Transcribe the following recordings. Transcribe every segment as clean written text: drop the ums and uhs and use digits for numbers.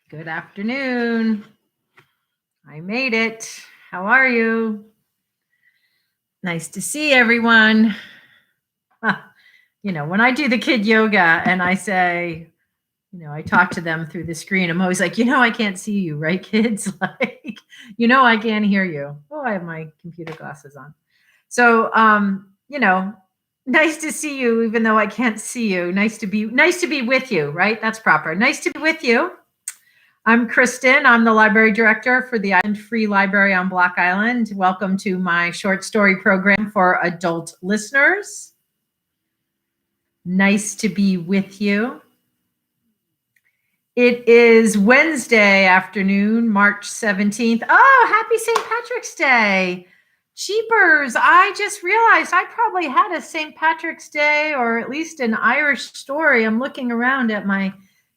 Good afternoon. I made it. How are you? Nice to see everyone. When I do the kid yoga and I say, I talk to them through the screen, I'm always like, I can't see you, right, kids? Like, I can't hear you. Oh, I have my computer glasses on. So, nice to see you, even though I can't see you. Nice to be with you, right? That's proper. Nice to be with you. I'm Kristen. I'm the library director for the Island Free Library on Block Island. Welcome to my short story program for adult listeners. Nice to be with you. It is Wednesday afternoon, March 17th. Oh, happy St. Patrick's Day. Jeepers, I just realized I probably had a St. Patrick's Day or at least an Irish story. I'm looking around at my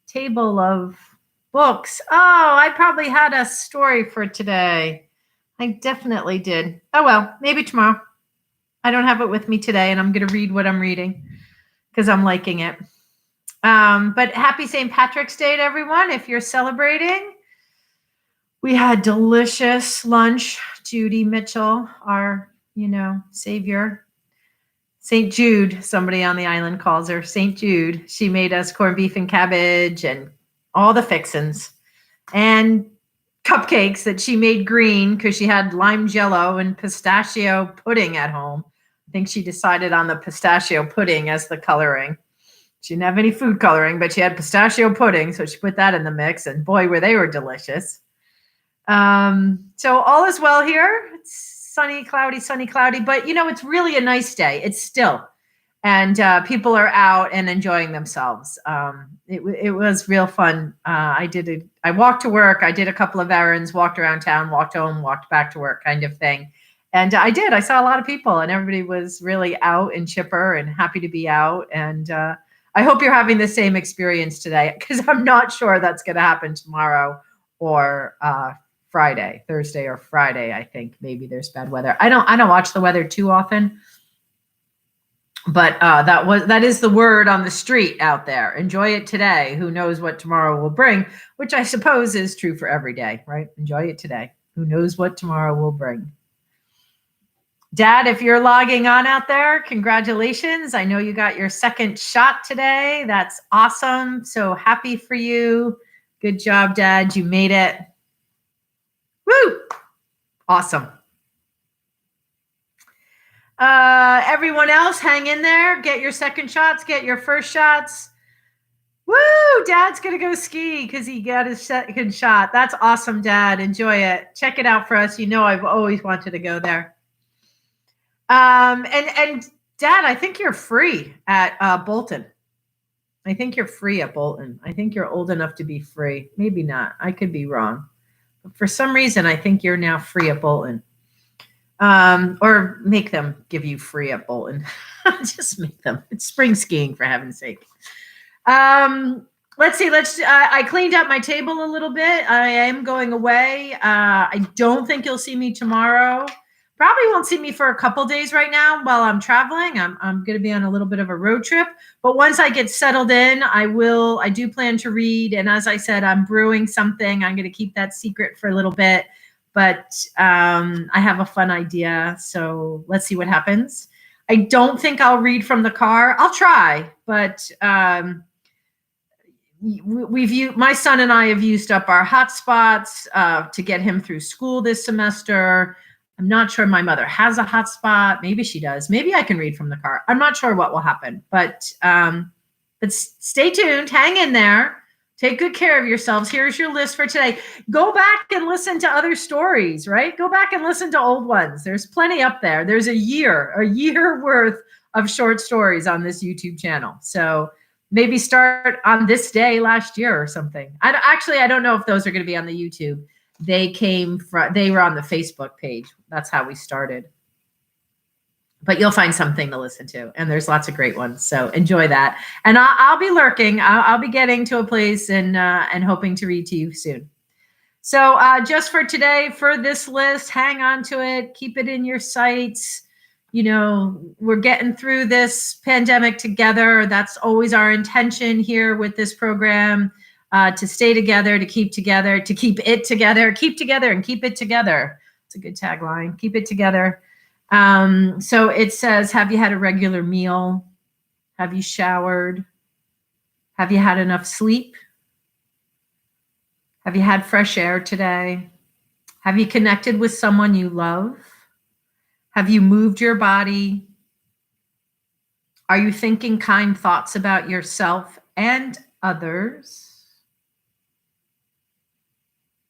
table of books. Oh, I probably had a story for today. I definitely did. Oh, well, maybe tomorrow. I don't have it with me today, and I'm going to read what I'm reading because I'm liking it. But happy St. Patrick's Day to everyone if you're celebrating. We had delicious lunch. Judy Mitchell, our, savior. St. Jude, somebody on the island calls her St. Jude. She made us corned beef and cabbage and all the fixins and cupcakes that she made green because she had lime jello and pistachio pudding at home. I think she decided on the pistachio pudding as the coloring. She didn't have any food coloring, but she had pistachio pudding, so she put that in the mix, and boy, they were delicious. So all is well here. It's sunny, cloudy, but it's really a nice day. It's still. And people are out and enjoying themselves. It was real fun. I walked to work. I did a couple of errands, walked around town, walked home, walked back to work kind of thing. And I saw a lot of people, and everybody was really out and chipper and happy to be out. And I hope you're having the same experience today, because I'm not sure that's going to happen tomorrow or Thursday or Friday. I think maybe there's bad weather. I don't watch the weather too often. But that is the word on the street out there. Enjoy it today. Who knows what tomorrow will bring, which I suppose is true for every day, right? Enjoy it today. Who knows what tomorrow will bring. Dad, if you're logging on out there, congratulations. I know you got your second shot today. That's awesome. So happy for you. Good job, Dad. You made it. Woo! Awesome. Everyone else, hang in there. Get your second shots. Get your first shots. Woo! Dad's going to go ski because he got his second shot. That's awesome, Dad. Enjoy it. Check it out for us. I've always wanted to go there. And Dad, I think you're free at Bolton. I think you're free at Bolton. I think you're old enough to be free. Maybe not. I could be wrong. But for some reason, I think you're now free at Bolton. Or make them give you free at Bolton. Just make them. It's spring skiing, for heaven's sake. Let's see. I cleaned up my table a little bit. I am going away. I don't think you'll see me tomorrow. Probably won't see me for a couple days right now while I'm traveling. I'm going to be on a little bit of a road trip. But once I get settled in, I do plan to read. And as I said, I'm brewing something. I'm going to keep that secret for a little bit. But I have a fun idea, so let's see what happens. I don't think I'll read from the car. I'll try, but my son and I have used up our hotspots to get him through school this semester. I'm not sure my mother has a hotspot. Maybe she does. Maybe I can read from the car. I'm not sure what will happen, but stay tuned. Hang in there. Take good care of yourselves. Here's your list for today. Go back and listen to other stories, right? Go back and listen to old ones. There's plenty up there. There's a year worth of short stories on this YouTube channel. So maybe start on this day last year or something. I don't know if those are going to be on the YouTube. They were on the Facebook page. That's how we started. But you'll find something to listen to, and there's lots of great ones. So enjoy that. And I'll be lurking. I'll be getting to a place and hoping to read to you soon. So just for today, for this list, hang on to it. Keep it in your sights. We're getting through this pandemic together. That's always our intention here with this program. to stay together, to keep together, to keep it together, keep together and keep it together. It's a good tagline. Keep it together. So it says, have you had a regular meal? Have you showered? Have you had enough sleep? Have you had fresh air today? Have you connected with someone you love? Have you moved your body? Are you thinking kind thoughts about yourself and others?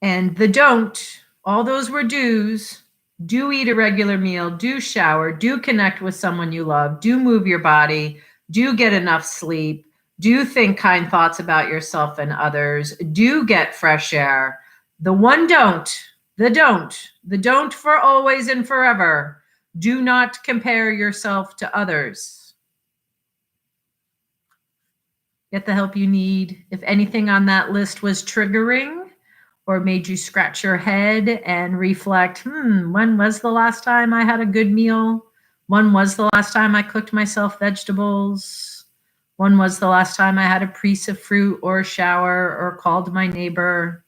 And the don't, all those were do's. Do eat a regular meal, do shower, do connect with someone you love, do move your body, do get enough sleep, do think kind thoughts about yourself and others, do get fresh air. The one don't, the don't for always and forever. Do not compare yourself to others. Get the help you need. If anything on that list was triggering or made you scratch your head and reflect, when was the last time I had a good meal? When was the last time I cooked myself vegetables? When was the last time I had a piece of fruit or a shower or called my neighbor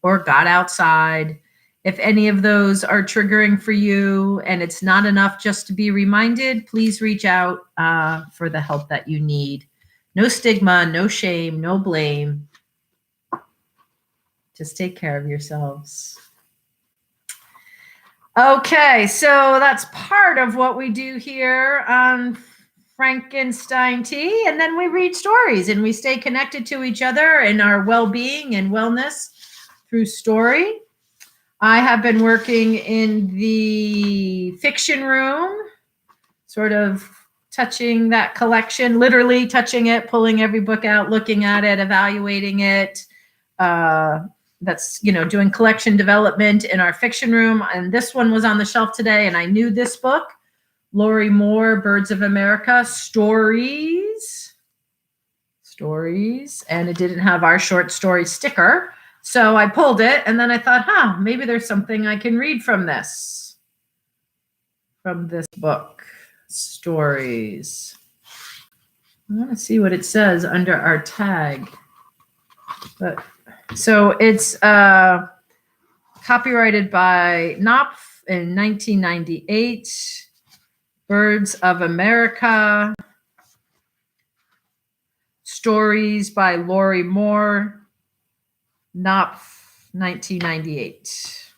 or got outside? If any of those are triggering for you and it's not enough just to be reminded, please reach out for the help that you need. No stigma, no shame, no blame. Just take care of yourselves. Okay, so that's part of what we do here on Frankenstein Tea. And then we read stories and we stay connected to each other and our well-being and wellness through story. I have been working in the fiction room, sort of touching that collection, literally touching it, pulling every book out, looking at it, evaluating it. That's, doing collection development in our fiction room. And this one was on the shelf today. And I knew this book, Lori Moore, Birds of America, Stories. And it didn't have our short story sticker. So I pulled it and then I thought, maybe there's something I can read from this book, Stories. I want to see what it says under our tag. So it's copyrighted by Knopf in 1998, Birds of America, Stories by Lori Moore, Knopf, 1998.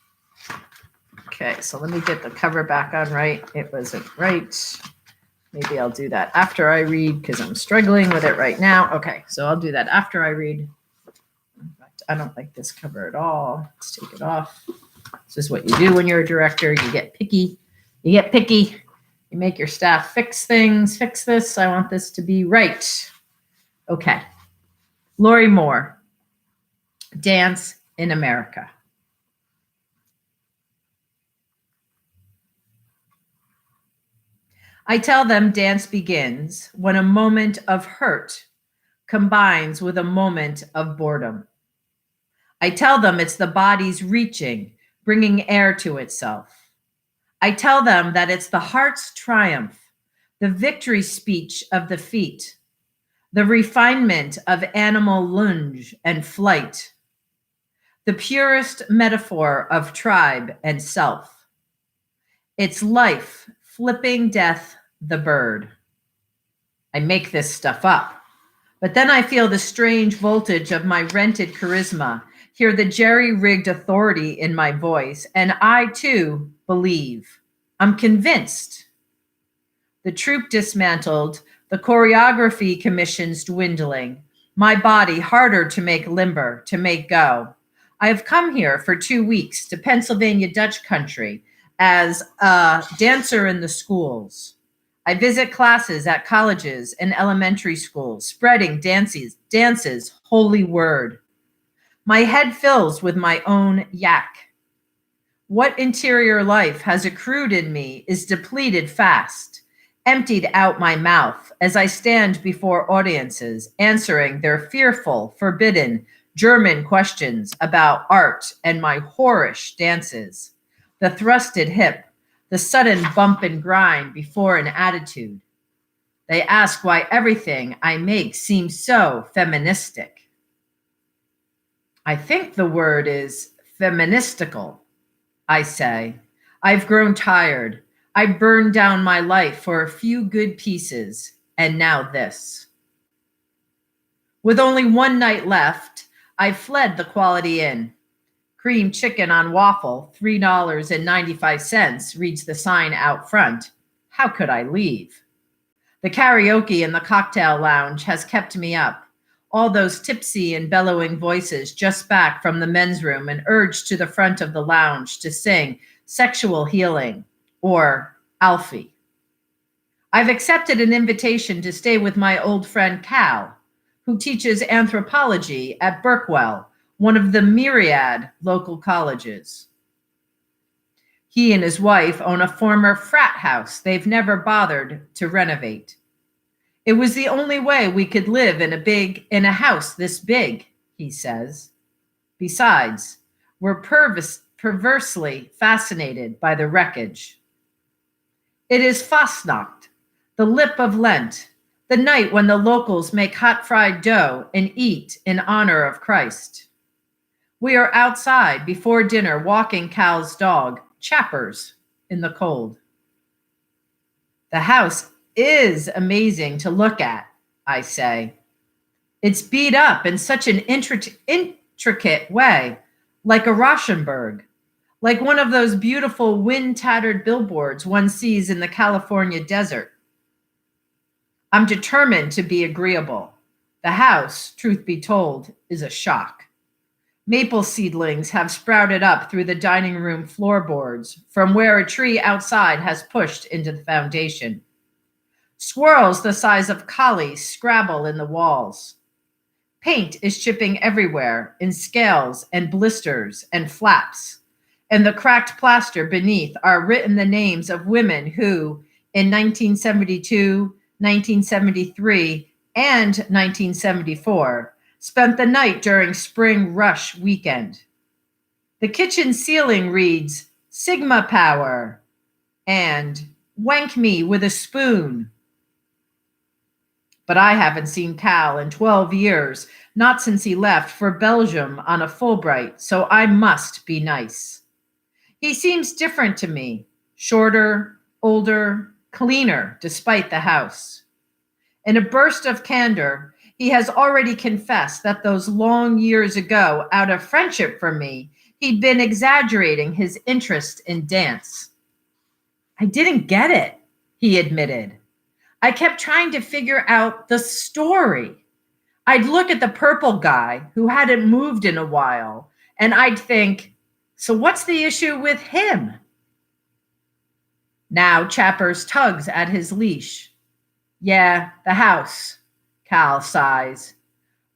Okay, so let me get the cover back on right. It wasn't right. Maybe I'll do that after I read because I'm struggling with it right now. Okay, so I'll do that after I read. In fact, I don't like this cover at all. Let's take it off. This is what you do when you're a director. You get picky. You make your staff fix things. Fix this. I want this to be right. Okay. Lori Moore, Dance in America. I tell them dance begins when a moment of hurt combines with a moment of boredom. I tell them it's the body's reaching, bringing air to itself. I tell them that it's the heart's triumph, the victory speech of the feet, the refinement of animal lunge and flight, the purest metaphor of tribe and self. It's life flipping death the bird. I make this stuff up, but then I feel the strange voltage of my rented charisma, hear the jerry-rigged authority in my voice, and I too believe. I'm convinced. The troupe dismantled, the choreography commissions dwindling, my body harder to make limber, to make go. I have come here for 2 weeks to Pennsylvania Dutch country as a dancer in the schools. I visit classes at colleges and elementary schools, spreading dance's holy word. My head fills with my own yak. What interior life has accrued in me is depleted fast, emptied out my mouth as I stand before audiences, answering their fearful, forbidden German questions about art and my whorish dances, the thrusted hip, the sudden bump and grind before an attitude. They ask why everything I make seems so feministic. I think the word is feministical, I say. I've grown tired. I burned down my life for a few good pieces, and now this. With only one night left, I fled the Quality Inn. Cream chicken on waffle, $3.95, reads the sign out front. How could I leave? The karaoke in the cocktail lounge has kept me up. All those tipsy and bellowing voices just back from the men's room and urged to the front of the lounge to sing Sexual Healing or Alfie. I've accepted an invitation to stay with my old friend Cal, who teaches anthropology at Berkwell, one of the myriad local colleges. He and his wife own a former frat house they've never bothered to renovate. It was the only way we could live in a house this big, he says. Besides, we're perversely fascinated by the wreckage. It is Fastnacht, the lip of Lent, the night when the locals make hot fried dough and eat in honor of Christ. We are outside before dinner walking Cal's dog, Chappers, in the cold. The house is amazing to look at, I say. It's beat up in such an intricate way, like a Rauschenberg, like one of those beautiful wind-tattered billboards one sees in the California desert. I'm determined to be agreeable. The house, truth be told, is a shock. Maple seedlings have sprouted up through the dining room floorboards from where a tree outside has pushed into the foundation. Squirrels the size of collies scrabble in the walls. Paint is chipping everywhere in scales and blisters and flaps. And the cracked plaster beneath are written the names of women who, in 1972, 1973, and 1974, spent the night during Spring Rush weekend. The kitchen ceiling reads, Sigma Power, and Wank Me with a Spoon. But I haven't seen Cal in 12 years, not since he left for Belgium on a Fulbright, so I must be nice. He seems different to me, shorter, older, cleaner, despite the house. In a burst of candor, he has already confessed that those long years ago, out of friendship for me, he'd been exaggerating his interest in dance. I didn't get it, he admitted. I kept trying to figure out the story. I'd look at the purple guy who hadn't moved in a while, and I'd think, so what's the issue with him? Now Chappers tugs at his leash. Yeah, the house, Cal sighs.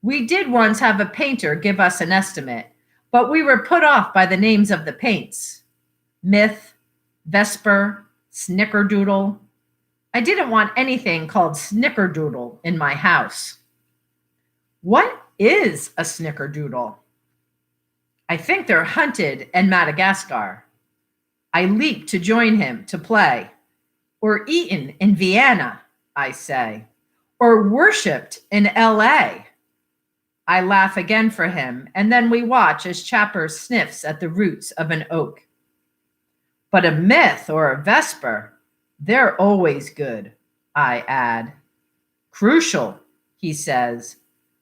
We did once have a painter give us an estimate, but we were put off by the names of the paints. Myth, Vesper, Snickerdoodle. I didn't want anything called Snickerdoodle in my house. What is a Snickerdoodle? I think they're hunted in Madagascar. I leap to join him to play. Or eaten in Vienna, I say. Or worshipped in LA. I laugh again for him, and then we watch as Chapper sniffs at the roots of an oak. But a myth or a vesper, they're always good, I add. Crucial, he says,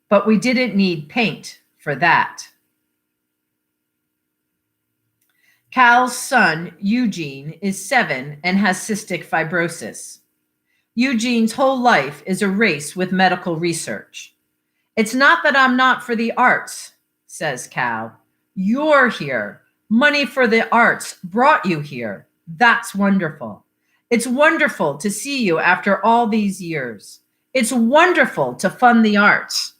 but we didn't need paint for that. Cal's son, Eugene, is 7 and has cystic fibrosis. Eugene's whole life is a race with medical research. It's not that I'm not for the arts, says Cal. You're here. Money for the arts brought you here. That's wonderful. It's wonderful to see you after all these years. It's wonderful to fund the arts.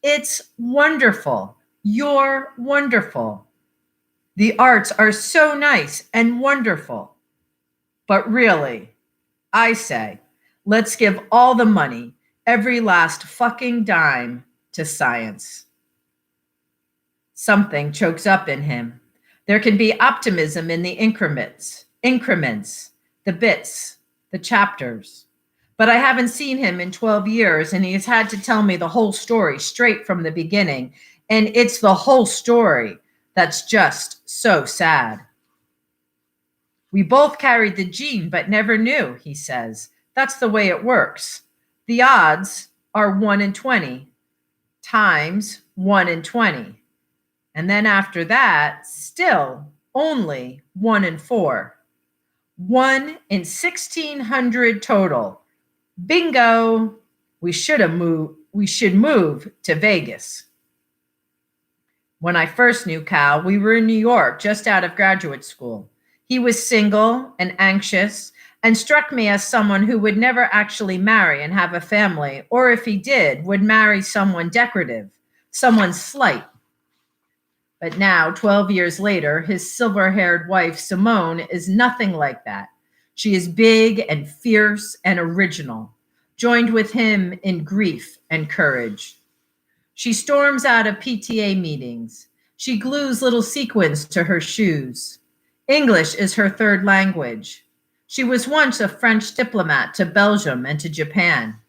It's wonderful. You're wonderful. The arts are so nice and wonderful. But really, I say, let's give all the money, every last fucking dime, to science. Something chokes up in him. There can be optimism in the increments, the bits, the chapters. But I haven't seen him in 12 years, and he has had to tell me the whole story straight from the beginning, And it's the whole story that's just so sad. We both carried the gene but never knew, he says. That's the way it works. The odds are 1 in 20 times 1 in 20. And then after that, still only 1 in 4. 1 in 1,600 total. Bingo! We should move to Vegas. When I first knew Cal, we were in New York, just out of graduate school. He was single and anxious and struck me as someone who would never actually marry and have a family, or if he did, would marry someone decorative, someone slight. But now, 12 years later, his silver-haired wife, Simone, is nothing like that. She is big and fierce and original, joined with him in grief and courage. She storms out of PTA meetings. She glues little sequins to her shoes. English is her third language. She was once a French diplomat to Belgium and to Japan.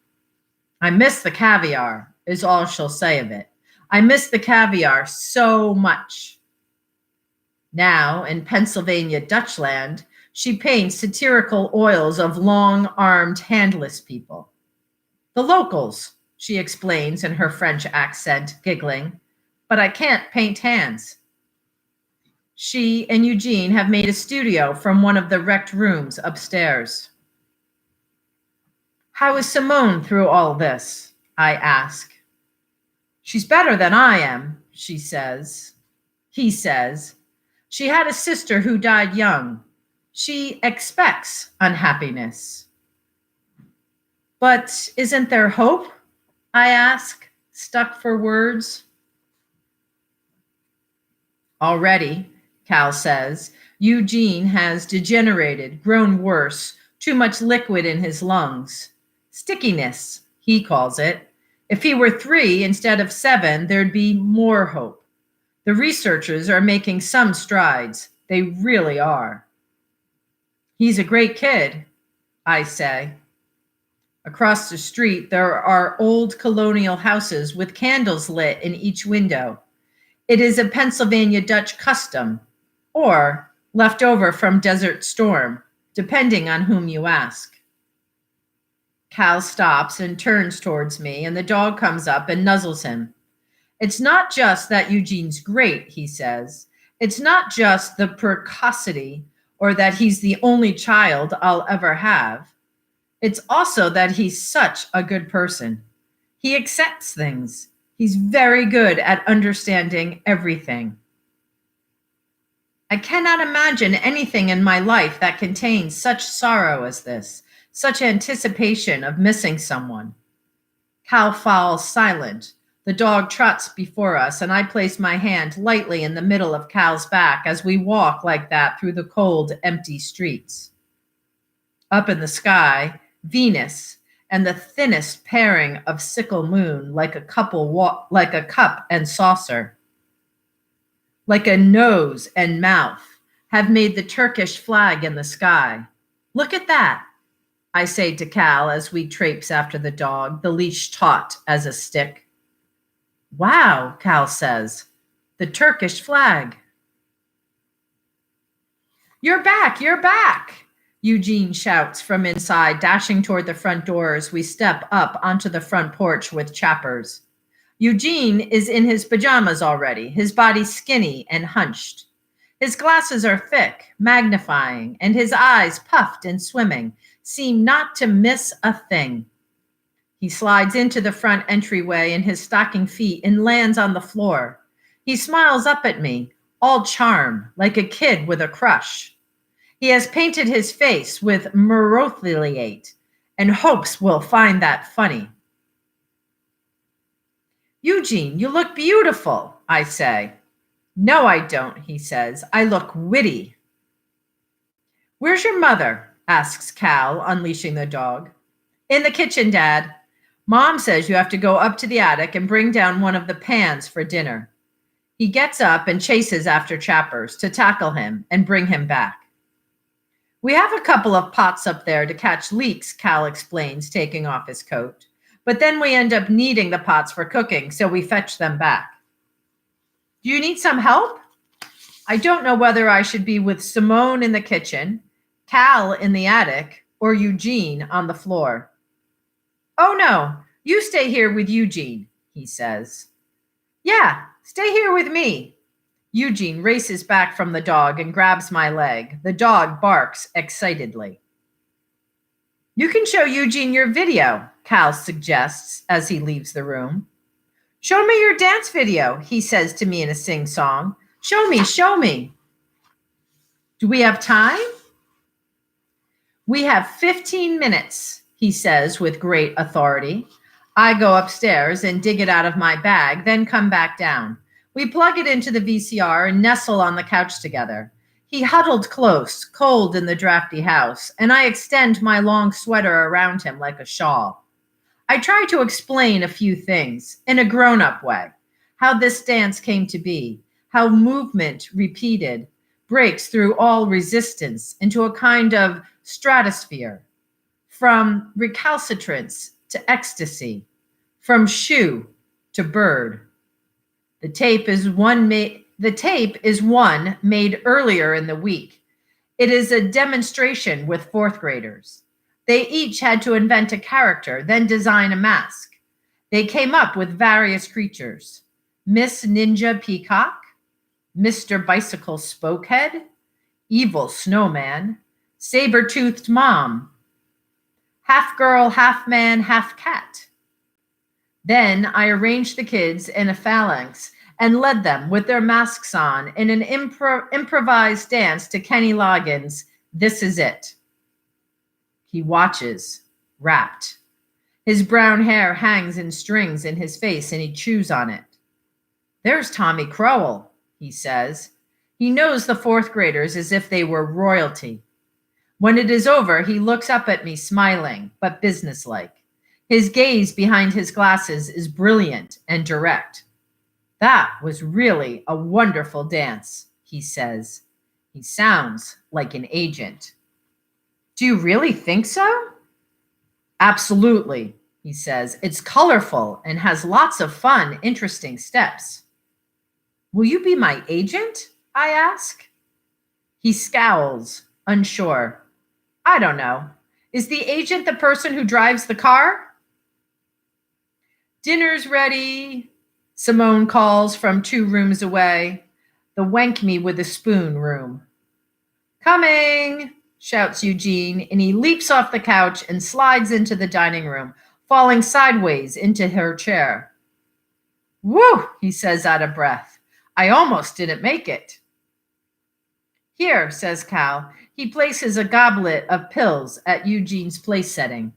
I miss the caviar, is all she'll say of it. I miss the caviar so much. Now, in Pennsylvania Dutchland, she paints satirical oils of long-armed, handless people. The locals, she explains in her French accent, giggling, but I can't paint hands. She and Eugene have made a studio from one of the wrecked rooms upstairs. How is Simone through all this? I ask. She's better than I am, she says. He says. She had a sister who died young. She expects unhappiness. But isn't there hope? I ask, stuck for words. Already, Cal says, Eugene has degenerated, grown worse, too much liquid in his lungs. Stickiness, he calls it. If he were 3 instead of 7, there'd be more hope. The researchers are making some strides. They really are. He's a great kid, I say. Across the street, there are old colonial houses with candles lit in each window. It is a Pennsylvania Dutch custom, or left over from Desert Storm, depending on whom you ask. Cal stops and turns towards me, and the dog comes up and nuzzles him. It's not just that Eugene's great, he says. It's not just the precocity or that he's the only child I'll ever have. It's also that he's such a good person. He accepts things. He's very good at understanding everything. I cannot imagine anything in my life that contains such sorrow as this, such anticipation of missing someone. Cal falls silent. The dog trots before us, and I place my hand lightly in the middle of Cal's back as we walk like that through the cold, empty streets. Up in the sky, Venus and the thinnest pairing of sickle moon like a cup and saucer. Like a nose and mouth, have made the Turkish flag in the sky. Look at that, I say to Cal as we traipse after the dog, the leash taut as a stick. Wow, Cal says, the Turkish flag. You're back, you're back, Eugene shouts from inside, dashing toward the front door as we step up onto the front porch with chappers. Eugene is in his pajamas already, his body skinny and hunched. His glasses are thick, magnifying, and his eyes, puffed and swimming, seem not to miss a thing. He slides into the front entryway in his stocking feet and lands on the floor. He smiles up at me, all charm, like a kid with a crush. He has painted his face with merotheliate and hopes we'll find that funny. Eugene, you look beautiful, I say. No, I don't, he says. I look witty. Where's your mother? Asks Cal, unleashing the dog. In the kitchen, Dad. Mom says you have to go up to the attic and bring down one of the pans for dinner. He gets up and chases after Chappers to tackle him and bring him back. We have a couple of pots up there to catch leaks, Cal explains, taking off his coat. But then we end up needing the pots for cooking, so we fetch them back. Do you need some help? I don't know whether I should be with Simone in the kitchen, Cal in the attic, or Eugene on the floor. Oh no, you stay here with Eugene, he says. Yeah, stay here with me. Eugene races back from the dog and grabs my leg. The dog barks excitedly. You can show Eugene your video, Cal suggests as he leaves the room. Show me your dance video, he says to me in a sing-song. Show me, show me. Do we have time? We have 15 minutes, he says with great authority. I go upstairs and dig it out of my bag, then come back down. We plug it into the VCR and nestle on the couch together. He huddled close, cold in the drafty house, and I extend my long sweater around him like a shawl. I try to explain a few things in a grown-up way, how this dance came to be, how movement repeated breaks through all resistance into a kind of stratosphere, from recalcitrance to ecstasy, from shoe to bird. The tape is one made earlier in the week. It is a demonstration with fourth graders. They each had to invent a character, then design a mask. They came up with various creatures: Miss Ninja Peacock, Mr. Bicycle Spokehead, Evil Snowman, Saber-toothed Mom, half girl, half man, half cat. Then I arranged the kids in a phalanx and led them with their masks on in an improvised dance to Kenny Loggins' This Is It. He watches, rapt. His brown hair hangs in strings in his face and he chews on it. There's Tommy Crowell, he says. He knows the fourth graders as if they were royalty. When it is over, he looks up at me smiling, but businesslike. His gaze behind his glasses is brilliant and direct. That was really a wonderful dance, he says. He sounds like an agent. Do you really think so? Absolutely, he says. It's colorful and has lots of fun, interesting steps. Will you be my agent? I ask. He scowls, unsure. I don't know. Is the agent the person who drives the car? Dinner's ready, Simone calls from 2 rooms away, the wank me with a spoon room. Coming, shouts Eugene, and he leaps off the couch and slides into the dining room, falling sideways into her chair. Whew, he says out of breath. I almost didn't make it. Here, says Cal. He places a goblet of pills at Eugene's place setting.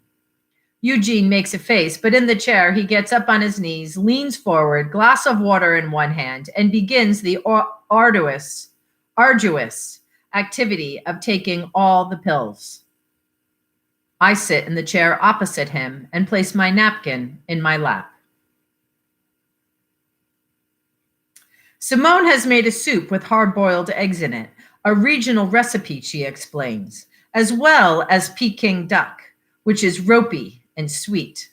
Eugene makes a face, but in the chair, he gets up on his knees, leans forward, glass of water in one hand, and begins the arduous activity of taking all the pills. I sit in the chair opposite him and place my napkin in my lap. Simone has made a soup with hard-boiled eggs in it, a regional recipe, she explains, as well as Peking duck, which is ropey and sweet.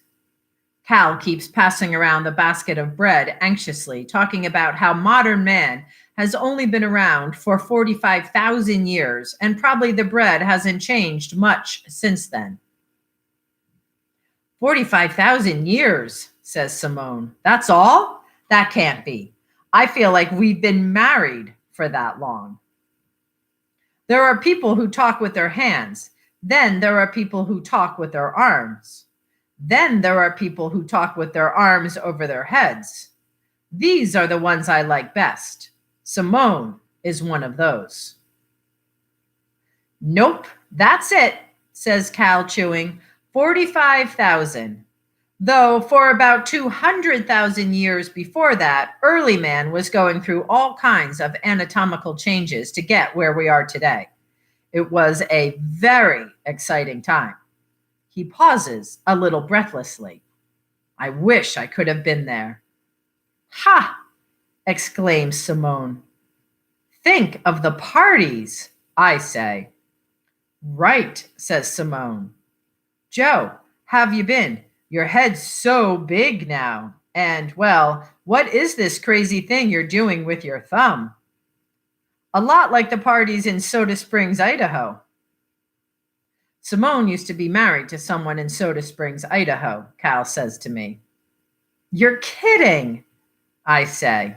Cal keeps passing around the basket of bread anxiously, talking about how modern man has only been around for 45,000 years, and probably the bread hasn't changed much since then. 45,000 years, says Simone. That's all? That can't be. I feel like we've been married for that long. There are people who talk with their hands. Then there are people who talk with their arms. Then there are people who talk with their arms over their heads. These are the ones I like best. Simone is one of those. Nope, that's it, says Cal, chewing. 45,000. Though for about 200,000 years before that, early man was going through all kinds of anatomical changes to get where we are today. It was a very exciting time. He pauses a little breathlessly. I wish I could have been there. Ha! Exclaims Simone. Think of the parties, I say. Right, says Simone. Joe, have you been? Your head's so big now, And, well, what is this crazy thing you're doing with your thumb? A lot like the parties in Soda Springs, Idaho. Simone used to be married to someone in Soda Springs, Idaho, Cal says to me. You're kidding, I say.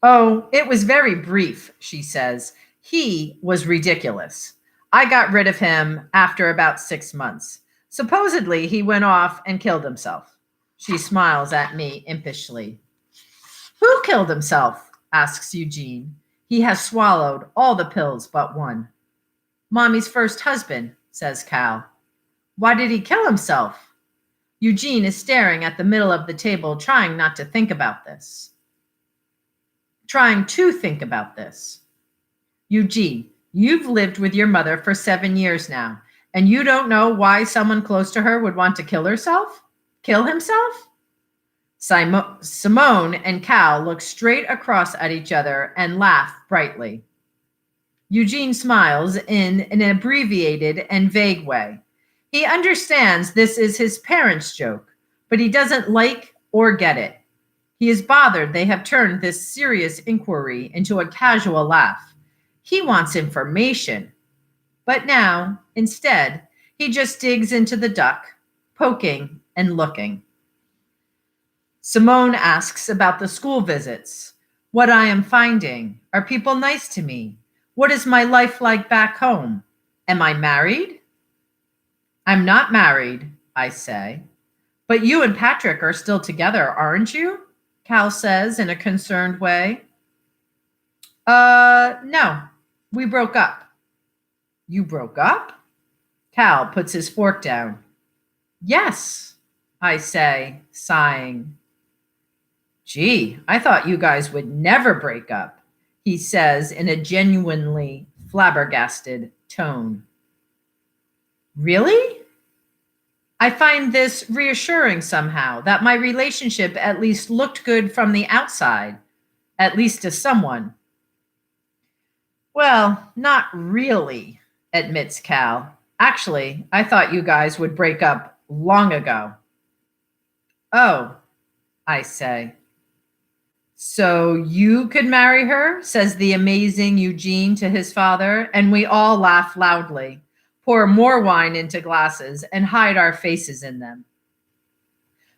Oh, it was very brief, she says. He was ridiculous. I got rid of him after about 6 months. Supposedly, he went off and killed himself. She smiles at me impishly. Who killed himself? Asks Eugene. He has swallowed all the pills but one. Mommy's first husband, says Cal. Why did he kill himself? Eugene is staring at the middle of the table, trying not to think about this. Eugene, you've lived with your mother for 7 years now, and you don't know why someone close to her would want to kill herself? Kill himself? Simone and Cal look straight across at each other and laugh brightly. Eugene smiles in an abbreviated and vague way. He understands this is his parents' joke, but he doesn't like or get it. He is bothered they have turned this serious inquiry into a casual laugh. He wants information. But now, instead, he just digs into the duck, poking and looking. Simone asks about the school visits, what I am finding. Are people nice to me? What is my life like back home? Am I married? I'm not married, I say. But you and Patrick are still together, aren't you? Cal says in a concerned way. No, we broke up. You broke up? Cal puts his fork down. Yes, I say, sighing. Gee, I thought you guys would never break up, he says in a genuinely flabbergasted tone. Really? I find this reassuring somehow, that my relationship at least looked good from the outside, at least to someone. Well, not really, admits Cal. Actually, I thought you guys would break up long ago. Oh, I say. So you could marry her, says the amazing Eugene to his father, and we all laugh loudly, pour more wine into glasses, and hide our faces in them.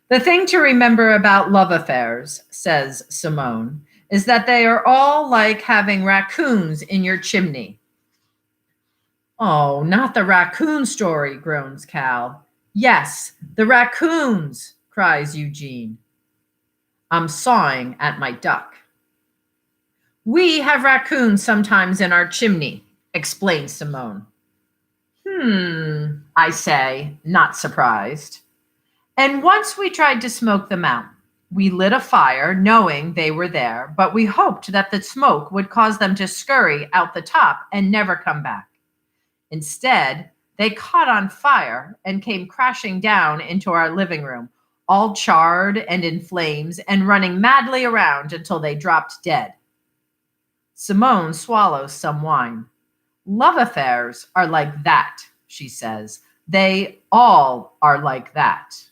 The thing to remember about love affairs, says Simone, is that they are all like having raccoons in your chimney. Oh, not the raccoon story, groans Cal. Yes, the raccoons, cries Eugene. I'm sawing at my duck. We have raccoons sometimes in our chimney, explains Simone. I say, not surprised. And once we tried to smoke them out. We lit a fire knowing they were there, but we hoped that the smoke would cause them to scurry out the top and never come back. Instead, they caught on fire and came crashing down into our living room, all charred and in flames and running madly around until they dropped dead. Simone swallows some wine. Love affairs are like that, she says. They all are like that.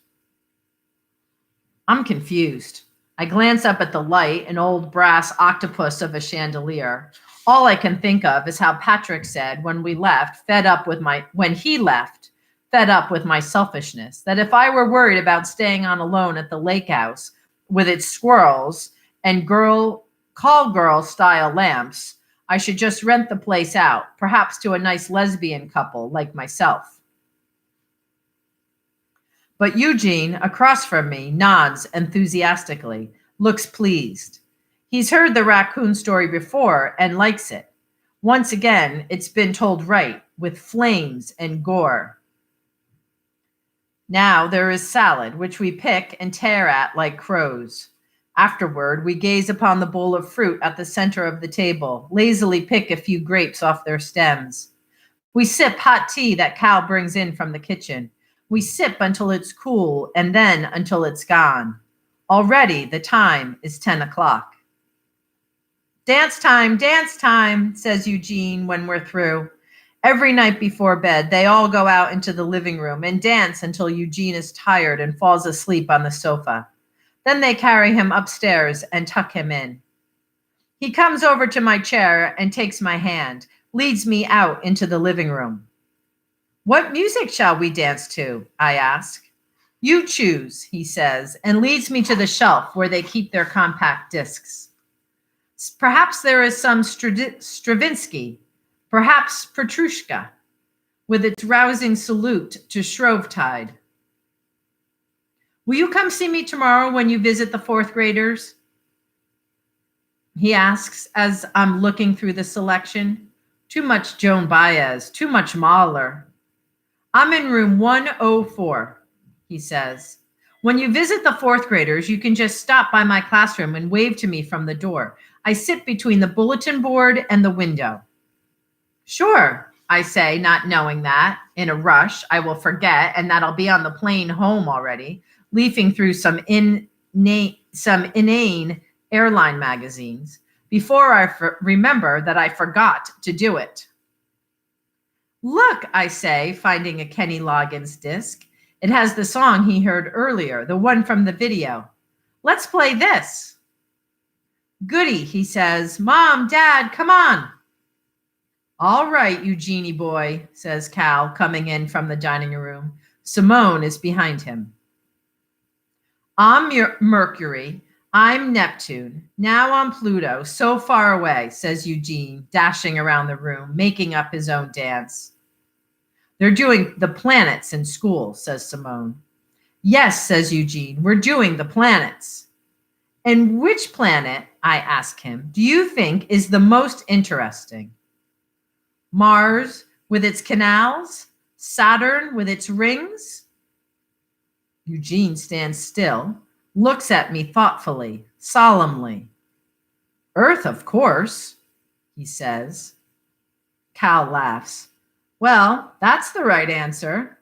I'm confused. I glance up at the light, an old brass octopus of a chandelier. All I can think of is how Patrick said when he left, fed up with my selfishness, that if I were worried about staying on alone at the lake house with its squirrels and call girl style lamps, I should just rent the place out, perhaps to a nice lesbian couple like myself. But Eugene, across from me, nods enthusiastically, looks pleased. He's heard the raccoon story before and likes it. Once again, it's been told right, with flames and gore. Now there is salad, which we pick and tear at like crows. Afterward, we gaze upon the bowl of fruit at the center of the table, lazily pick a few grapes off their stems. We sip hot tea that Cal brings in from the kitchen. We sip until it's cool and then until it's gone. Already the time is 10 o'clock. Dance time, says Eugene when we're through. Every night before bed, they all go out into the living room and dance until Eugene is tired and falls asleep on the sofa. Then they carry him upstairs and tuck him in. He comes over to my chair and takes my hand, leads me out into the living room. What music shall we dance to? I ask. You choose, he says, and leads me to the shelf where they keep their compact discs. Perhaps there is some Stravinsky, perhaps Petrushka, with its rousing salute to Shrovetide. Will you come see me tomorrow when you visit the fourth graders? He asks as I'm looking through the selection. Too much Joan Baez, too much Mahler. I'm in room 104, he says. When you visit the fourth graders, you can just stop by my classroom and wave to me from the door. I sit between the bulletin board and the window. Sure, I say, not knowing that, in a rush, I will forget and that I'll be on the plane home already, leafing through some inane airline magazines before I remember that I forgot to do it. Look, I say, finding a Kenny Loggins disc. It has the song he heard earlier, the one from the video. Let's play this. Goody, he says. Mom, Dad, come on. All right, Eugenie boy, says Cal, coming in from the dining room. Simone is behind him. I'm Mercury. I'm Neptune. Now I'm Pluto, so far away, says Eugene, dashing around the room, making up his own dance. They're doing the planets in school, says Simone. Yes, says Eugene, we're doing the planets. And which planet, I ask him, do you think is the most interesting? Mars with its canals? Saturn with its rings? Eugene stands still, looks at me thoughtfully, solemnly. Earth, of course, he says. Cal laughs. Well, that's the right answer.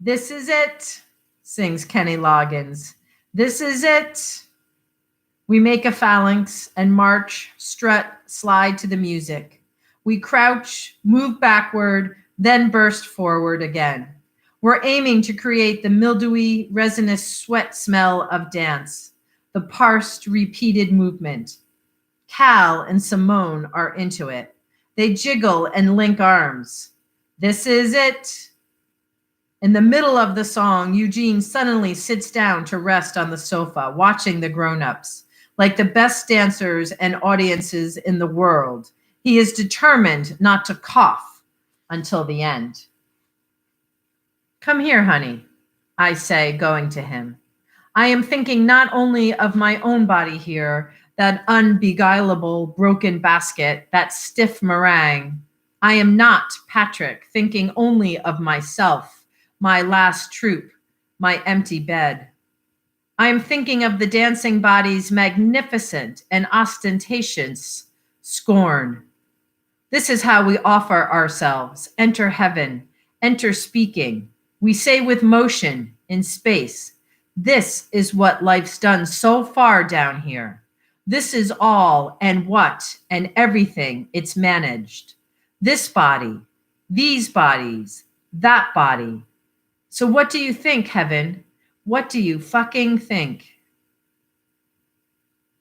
This is it, sings Kenny Loggins. This is it. We make a phalanx and march, strut, slide to the music. We crouch, move backward, then burst forward again. We're aiming to create the mildewy, resinous sweat smell of dance, the parsed, repeated movement. Cal and Simone are into it. They jiggle and link arms. This is it. In the middle of the song, Eugene suddenly sits down to rest on the sofa, watching the grown-ups. Like the best dancers and audiences in the world, he is determined not to cough until the end. Come here, honey, I say, going to him. I am thinking not only of my own body here, that unbeguilable broken basket, that stiff meringue. I am not, Patrick, thinking only of myself, my last troop, my empty bed. I am thinking of the dancing body's magnificent and ostentatious scorn. This is how we offer ourselves, enter heaven, enter speaking. We say with motion in space, this is what life's done so far down here. This is all and what and everything it's managed. This body, these bodies, that body. So what do you think, heaven? What do you fucking think?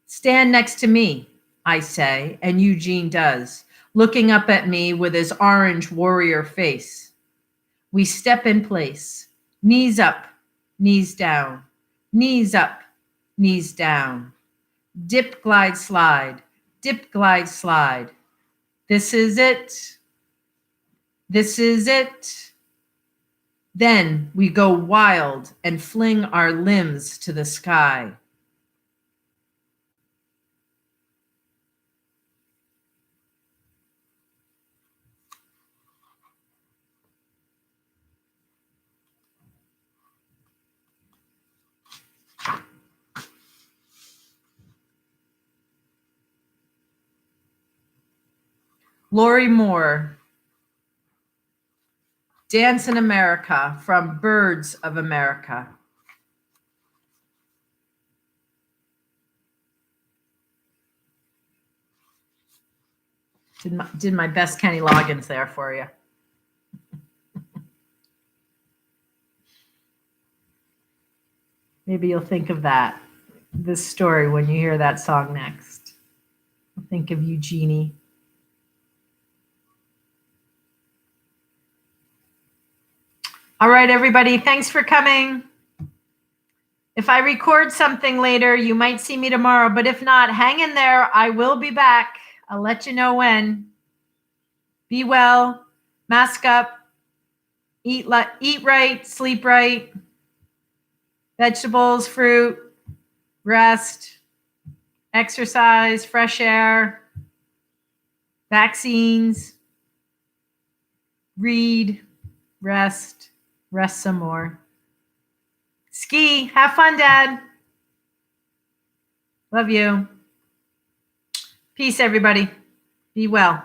Stand next to me, I say, and Eugene does, looking up at me with his orange warrior face. We step in place, knees up, knees down, knees up, knees down. Dip, glide, slide, dip, glide, slide. This is it. This is it. Then we go wild and fling our limbs to the sky. Lori Moore, Dance in America from Birds of America. Did my best Kenny Loggins there for you. Maybe you'll think of this story, when you hear that song next. Think of Eugenie. All right, everybody, thanks for coming. If I record something later, you might see me tomorrow, but if not, hang in there. I will be back. I'll let you know when. Be well, mask up, eat right, sleep right, vegetables, fruit, rest, exercise, fresh air, vaccines, read, rest some more. Ski, have fun, Dad. Love you. Peace, everybody. Be well.